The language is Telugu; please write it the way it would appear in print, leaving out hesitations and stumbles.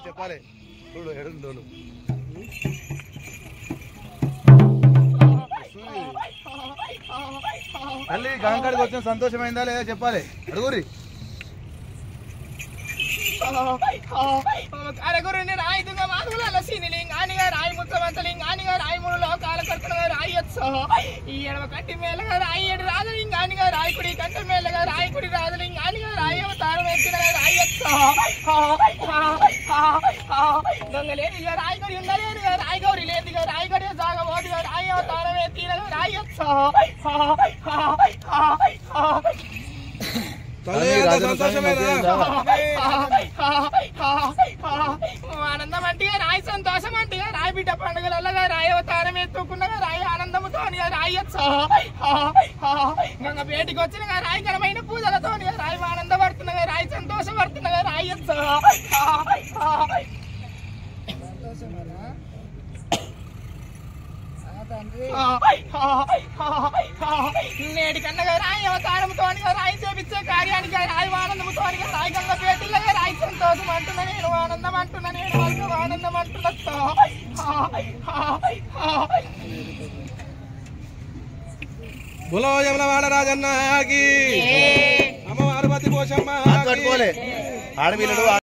చెప్పాలి చూడు ఎడుగుదోను తల్లి గంగాడికి వచ్చిన సంతోషమైందా లేదా చెప్పాలి అడుగురి అరగురుని రాయిదుగా మాధుల సీనిలింగానిగా రాయి ముత్తమంతలింగానిగా రాయి మూడు లోకాల కర్తగా రాయొచ్చు ఈ ఎడమ కంటి మేలగా రాయి ఏడు రాజలింగానిగా రాయకుడి కంటి మేలగా రాయకుడి రాజలింగానిగా రాయి అవతారం ఎత్తిన రాయొచ్చు దొంగలేనిగా రాయగడి ఉండలేనిగా రాయగౌరి లేనిగా రాయగడి సాగబోతుగా రాయి అవతారం ఎత్తిన రాయొచ్చు ఆనందం అంటే రాయి సంతోషం అంటే రాయి బిడ్డ పండుగలగా రాయి అవతారం ఎత్తుకున్నగా రాయి ఆనందముతో రాయొచ్చు గంగ బేటికి వచ్చినగా రాయి ఘనమైన పూజలతో రాయి ఆనందపడుతున్నగా రాయి సంతోషపడుతున్నగా రాయొచ్చు నేటి కన్నగా రాయి అవతారంతో రాయి చేపించే కార్యానికి రాయి ఆనందముతో రాయి గంగ పేటిల్లగా రాయి సంతోషం అంటున్నా నేను ఆనందం అంటున్నా నేను ఆనందం అంటున్నా బులో యమలవాడ రాజన్నకి అమ్మ పార్వతి పోషమ్మ ఆడపిల్లలు